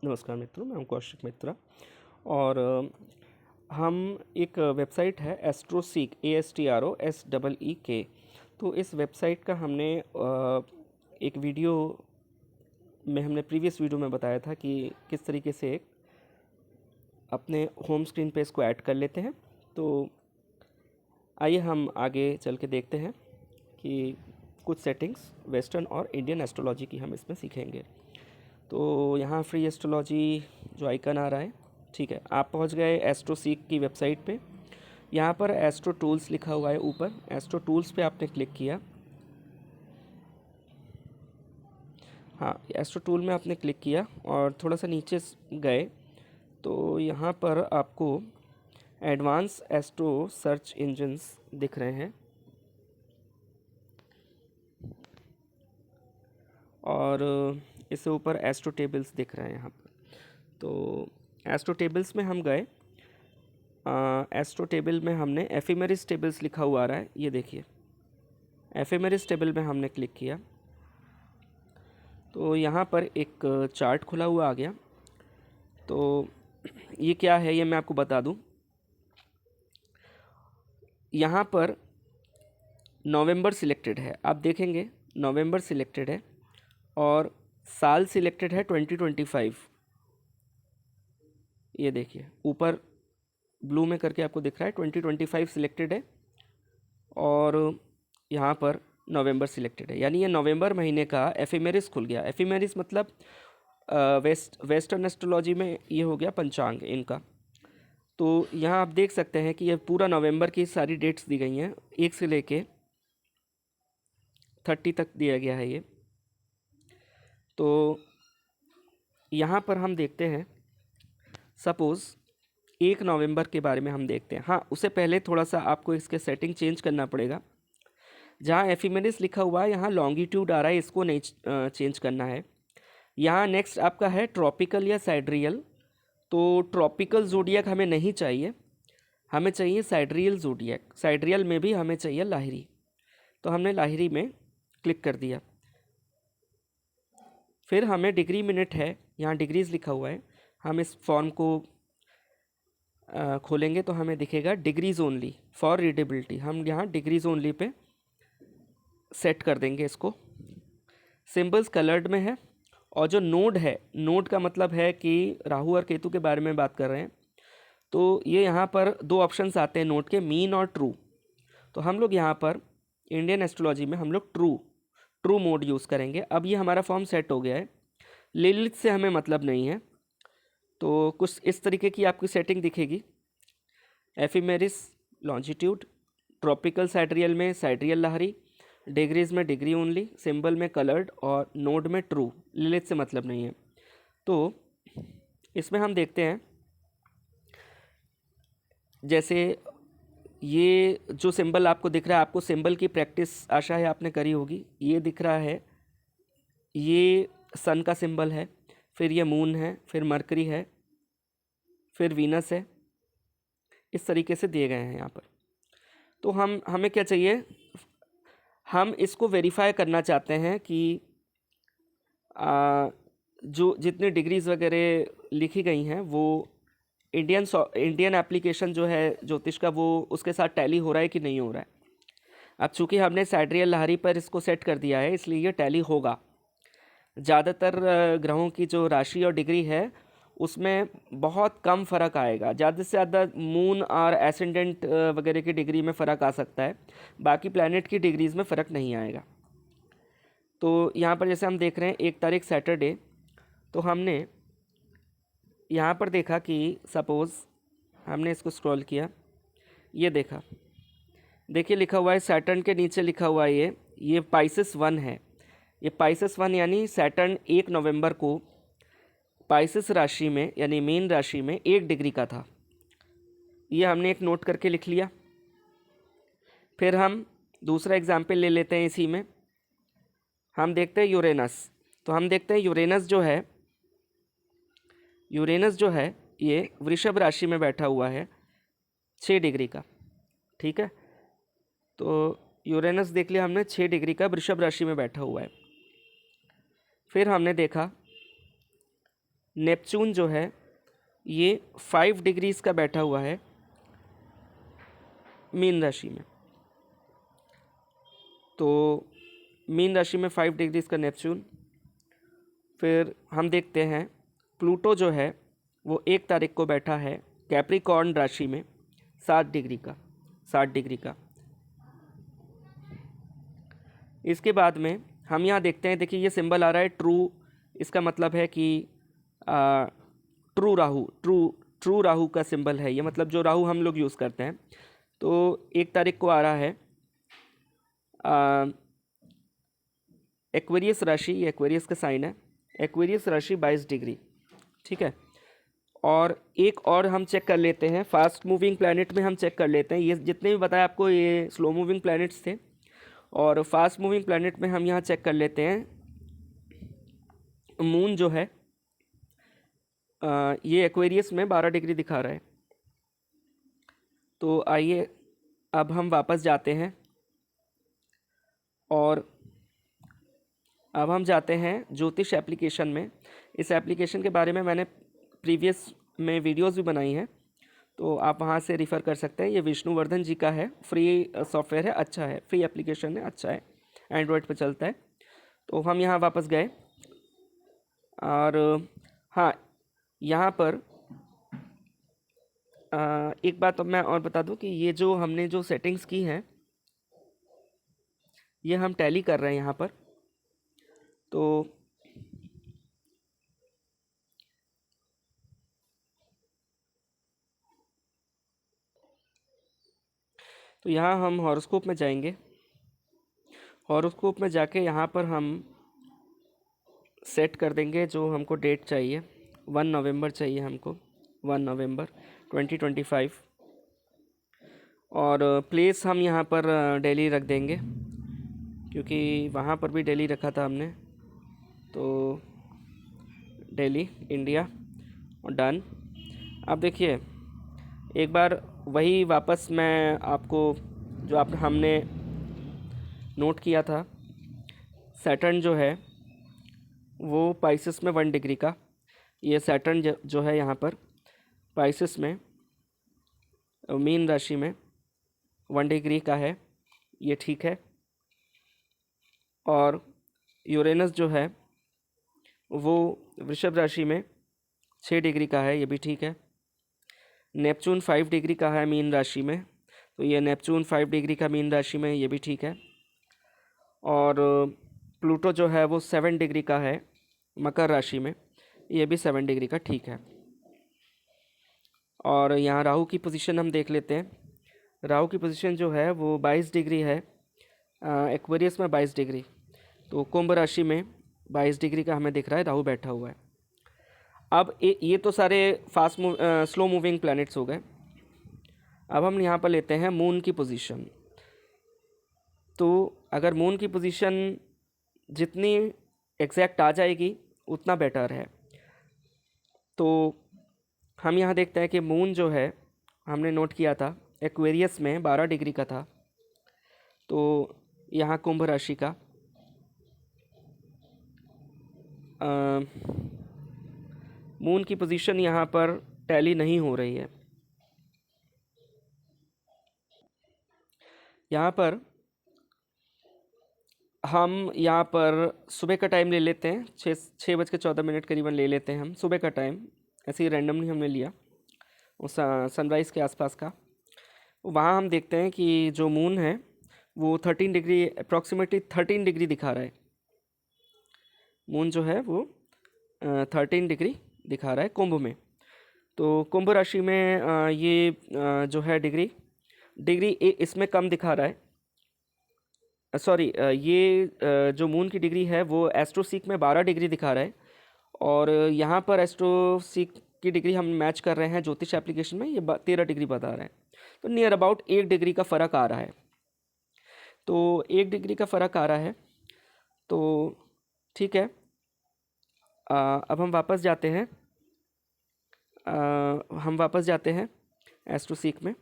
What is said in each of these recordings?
नमस्कार मित्रों, मैं हूं कौशिक मित्रा। और हम एक वेबसाइट है एस्ट्रोसीक ASTROSEEK। तो इस वेबसाइट का हमने एक वीडियो में हमने प्रीवियस वीडियो में बताया था कि किस तरीके से अपने होम स्क्रीन पे इसको ऐड कर लेते हैं। तो आइए हम आगे चल के देखते हैं कि कुछ सेटिंग्स वेस्टर्न और इंडियन एस्ट्रोलॉजी की हम इसमें सीखेंगे। तो यहाँ फ्री एस्ट्रोलॉजी जो आइकन आ रहा है, ठीक है, आप पहुँच गए एस्ट्रोसीक की वेबसाइट पे। यहाँ पर एस्ट्रो टूल्स लिखा हुआ है ऊपर, एस्ट्रो टूल्स पे आपने क्लिक किया। हाँ, एस्ट्रो टूल में आपने क्लिक किया और थोड़ा सा नीचे गए तो यहाँ पर आपको एडवांस एस्ट्रो सर्च इंजन्स दिख रहे हैं और इससे ऊपर एस्ट्रो टेबल्स दिख रहे हैं यहाँ पर। तो एस्ट्रो टेबल्स में हम गए। एस्ट्रो टेबल में हमने एफिमेरिस टेबल्स लिखा हुआ आ रहा है, ये देखिए, एफिमेरिस टेबल में हमने क्लिक किया तो यहाँ पर एक चार्ट खुला हुआ आ गया। तो ये क्या है ये मैं आपको बता दूँ। यहाँ पर नवंबर सिलेक्टेड है, आप देखेंगे नवंबर सिलेक्टेड है और साल सिलेक्टेड है 2025। ये देखिए ऊपर ब्लू में करके आपको दिख रहा है 2025 सिलेक्टेड है और यहाँ पर नवंबर सिलेक्टेड है, यानी ये नवंबर महीने का एफिमेरिस खुल गया। एफिमेरिस मतलब वेस्टर्न एस्ट्रोलॉजी में ये हो गया पंचांग इनका। तो यहाँ आप देख सकते हैं कि ये पूरा नवंबर की सारी डेट्स दी गई हैं, 1 से लेके 30 तक दिया गया है ये। तो यहाँ पर हम देखते हैं, सपोज़ 1 नवंबर के बारे में हम देखते हैं। हाँ, उससे पहले थोड़ा सा आपको इसके सेटिंग चेंज करना पड़ेगा। जहाँ एफिमेरिस लिखा हुआ है यहाँ लॉन्गिट्यूड आ रहा है, इसको नहीं चेंज करना है। यहाँ नेक्स्ट आपका है ट्रॉपिकल या साइड्रियल। तो ट्रॉपिकल जोडियक हमें नहीं चाहिए, हमें चाहिए साइड्रियल जोडियक। साइड्रियल में भी हमें चाहिए लाहिरी, तो हमने लाहिरी में क्लिक कर दिया। फिर हमें डिग्री मिनट है, यहाँ डिग्रीज लिखा हुआ है। हम इस फॉर्म को खोलेंगे तो हमें दिखेगा डिग्रीज ओनली फॉर रीडेबिलिटी। हम यहाँ डिग्रीज ओनली पे सेट कर देंगे इसको। सिंबल्स कलर्ड में है और जो नोड है, नोड का मतलब है कि राहु और केतु के बारे में बात कर रहे हैं। तो ये यहाँ पर 2 ऑप्शंस आते हैं नोड के, मीन और ट्रू। तो हम लोग यहाँ पर इंडियन एस्ट्रोलॉजी में हम लोग ट्रू मोड यूज़ करेंगे। अब ये हमारा फॉर्म सेट हो गया है, लिलिथ से हमें मतलब नहीं है। तो कुछ इस तरीके की आपकी सेटिंग दिखेगी। एफिमेरिस लॉन्जिट्यूड, ट्रॉपिकल साइड्रियल में साइड्रियल लहरी, डिग्रीज में डिग्री ओनली, सिंबल में कलर्ड और नोड में ट्रू, लिलिथ से मतलब नहीं है। तो इसमें हम देखते हैं, जैसे ये जो सिंबल आपको दिख रहा है, आपको सिंबल की प्रैक्टिस आशा है आपने करी होगी। ये दिख रहा है, ये सन का सिंबल है, फिर ये मून है, फिर मरकरी है, फिर वीनस है। इस तरीके से दिए गए हैं यहाँ पर। तो हमें क्या चाहिए, हम इसको वेरीफाई करना चाहते हैं कि जो जितनी डिग्रीज़ वगैरह लिखी गई हैं वो इंडियन एप्लीकेशन जो है ज्योतिष का, वो उसके साथ टैली हो रहा है कि नहीं हो रहा है। अब चूंकि हमने साइड्रियल लहरी पर इसको सेट कर दिया है, इसलिए ये टैली होगा। ज़्यादातर ग्रहों की जो राशि और डिग्री है उसमें बहुत कम फ़र्क आएगा। ज़्यादा से ज़्यादा मून और एसेंडेंट वगैरह की डिग्री में फ़र्क आ सकता है, बाकी प्लैनेट की डिग्रीज़ में फ़र्क नहीं आएगा। तो यहाँ पर जैसे हम देख रहे हैं 1 तारीख सैटरडे, तो हमने यहाँ पर देखा कि सपोज़ हमने इसको स्क्रॉल किया, ये देखा, देखिए लिखा हुआ है सैटर्न के नीचे लिखा हुआ है ये पाइसेस 1 है। ये पाइसेस 1 यानी सैटर्न 1 नवंबर को पाइसेस राशि में यानी मीन राशि में 1 डिग्री का था। ये हमने एक नोट करके लिख लिया। फिर हम दूसरा एग्जाम्पल ले लेते हैं। इसी में हम देखते हैं यूरेनस। तो हम देखते हैं यूरेनस जो है ये वृषभ राशि में बैठा हुआ है 6 डिग्री का, ठीक है। तो यूरेनस देख लिया हमने, 6 डिग्री का वृषभ राशि में बैठा हुआ है। फिर हमने देखा नेपच्यून जो है ये 5 डिग्रीज का बैठा हुआ है मीन राशि में। तो मीन राशि में 5 डिग्रीज का नेपच्यून। फिर हम देखते हैं प्लूटो जो है वो 1 तारीख को बैठा है कैप्रिकॉर्न राशि में 60 डिग्री का। इसके बाद में हम यहाँ देखते हैं, देखिए ये सिंबल आ रहा है ट्रू। इसका मतलब है कि ट्रू राहु, ट्रू राहु का सिंबल है ये, मतलब जो राहु हम लोग यूज़ करते हैं। तो 1 तारीख को आ रहा है एक्वेरियस राशि, ये एक्वेरियस का साइन है, एक्वेरियस राशि 22 डिग्री, ठीक है। और एक और हम चेक कर लेते हैं, फास्ट मूविंग प्लैनेट में हम चेक कर लेते हैं। ये जितने भी बताया आपको ये स्लो मूविंग प्लैनेट्स थे, और फास्ट मूविंग प्लैनेट में हम यहाँ चेक कर लेते हैं मून जो है ये एक्वेरियस में 12 डिग्री दिखा रहा है। तो आइए अब हम वापस जाते हैं और अब हम जाते हैं ज्योतिष एप्लीकेशन में। इस एप्लीकेशन के बारे में मैंने प्रीवियस में वीडियोस भी बनाई हैं, तो आप वहाँ से रिफ़र कर सकते हैं। ये विष्णुवर्धन जी का है, फ्री सॉफ्टवेयर है, अच्छा है, फ्री एप्लीकेशन है, अच्छा है, एंड्रॉयड पे चलता है। तो हम यहाँ वापस गए और हाँ, यहाँ पर एक बात अब मैं और बता दूं कि ये जो हमने जो सेटिंग्स की हैं ये हम टैली कर रहे हैं यहाँ पर। तो यहाँ हम हॉरोस्कोप में जाएंगे। हॉरोस्कोप में जाके यहाँ पर हम सेट कर देंगे जो हमको डेट चाहिए। 1 नवंबर चाहिए हमको, 1 नवंबर 2025। और प्लेस हम यहाँ पर दिल्ली रख देंगे, क्योंकि वहाँ पर भी दिल्ली रखा था हमने। तो दिल्ली, इंडिया, और डन। अब देखिए एक बार वही वापस मैं आपको जो आप हमने नोट किया था, सैटर्न जो है वो पाइसेस में 1 डिग्री का, ये सैटर्न जो है यहाँ पर पाइसेस में मीन राशि में 1 डिग्री का है, ये ठीक है। और यूरेनस जो है वो वृषभ राशि में 6 डिग्री का है, ये भी ठीक है। नेपच्यून 5 डिग्री का है मीन राशि में, तो ये नेपच्यून 5 डिग्री का मीन राशि में, ये भी ठीक है। और प्लूटो जो है वो 7 डिग्री का है मकर राशि में, ये भी 7 डिग्री का ठीक है। और यहाँ राहु की पोजीशन हम देख लेते हैं। राहु की पोजीशन जो है वो 22 डिग्री है, एक्वेरियस में 22 डिग्री, तो कुंभ राशि में 22 डिग्री का हमें दिख रहा है राहु बैठा हुआ है। अब ये तो सारे स्लो मूविंग प्लैनेट्स हो गए। अब हम यहाँ पर लेते हैं मून की पोजीशन। तो अगर मून की पोजीशन जितनी एग्जैक्ट आ जाएगी उतना बेटर है। तो हम यहाँ देखते हैं कि मून जो है हमने नोट किया था एक्वेरियस में 12 डिग्री का था, तो यहाँ कुंभ राशि का मून की पोजीशन यहाँ पर टैली नहीं हो रही है। यहाँ पर हम यहाँ पर सुबह का टाइम ले लेते हैं, 6:14 करीबन ले लेते हैं हम सुबह का टाइम, ऐसे ही रैंडमली हमने लिया उस सनराइज़ के आसपास का। वहाँ हम देखते हैं कि जो मून है वो 13 डिग्री, अप्रॉक्सीमेटली 13 डिग्री दिखा रहा है। मून जो है वो 13 डिग्री दिखा रहा है कुंभ में। तो कुंभ राशि में ये जो है डिग्री इसमें कम दिखा रहा है। सॉरी, ये जो मून की डिग्री है वो एस्ट्रोसीक में 12 डिग्री दिखा रहा है, और यहाँ पर एस्ट्रोसीक की डिग्री हम मैच कर रहे हैं ज्योतिष एप्लीकेशन में, ये 13 डिग्री बता रहा है। तो नियर अबाउट 1 डिग्री का फ़र्क आ रहा है। तो 1 डिग्री का फ़र्क आ रहा है, तो ठीक है। अब हम वापस जाते हैं एस्ट्रोसीक में।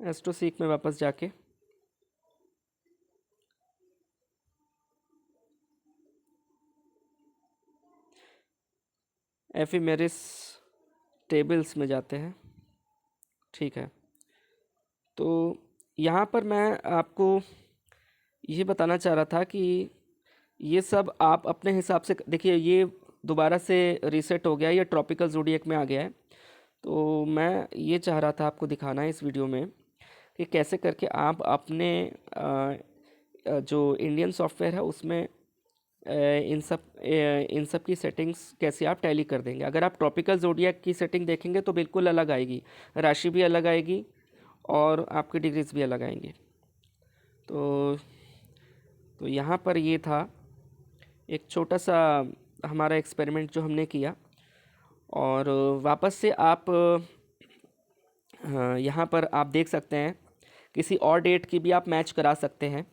एस्ट्रोसीक में वापस जाके एफिमेरिस टेबल्स में जाते हैं। ठीक है, तो यहाँ पर मैं आपको ये बताना चाह रहा था कि ये सब आप अपने हिसाब से देखिए, ये दोबारा से रीसेट हो गया, ये ट्रॉपिकल ज़ोडिएक में आ गया है। तो मैं ये चाह रहा था आपको दिखाना है इस वीडियो में कि कैसे करके आप अपने जो इंडियन सॉफ्टवेयर है उसमें इन सब की सेटिंग्स कैसे आप टैली कर देंगे। अगर आप ट्रॉपिकल ज़ोडिएक की सेटिंग देखेंगे तो बिल्कुल अलग आएगी, राशि भी अलग आएगी और आपकी डिग्रीज भी अलग आएंगी। तो यहाँ पर ये था एक छोटा सा हमारा एक्सपेरिमेंट जो हमने किया। और वापस से आप यहाँ पर आप देख सकते हैं किसी और डेट की भी आप मैच करा सकते हैं,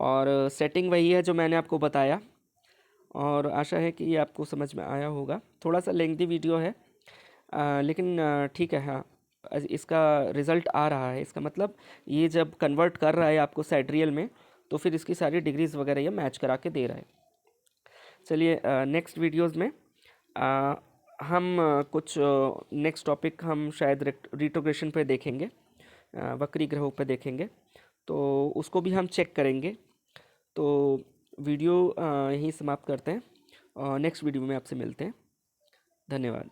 और सेटिंग वही है जो मैंने आपको बताया। और आशा है कि ये आपको समझ में आया होगा। थोड़ा सा लेंथी वीडियो है, लेकिन ठीक है। हाँ, इसका रिज़ल्ट आ रहा है, इसका मतलब ये जब कन्वर्ट कर रहा है आपको सैड्रियल में, तो फिर इसकी सारी डिग्रीज़ वगैरह ये मैच करा के दे रहा है। चलिए, नेक्स्ट वीडियोज़ में हम कुछ नेक्स्ट टॉपिक हम शायद रिट्रोग्रेशन पे देखेंगे, वक्री ग्रहों पे देखेंगे, तो उसको भी हम चेक करेंगे। तो वीडियो यहीं समाप्त करते हैं, नेक्स्ट वीडियो में आपसे मिलते हैं। धन्यवाद।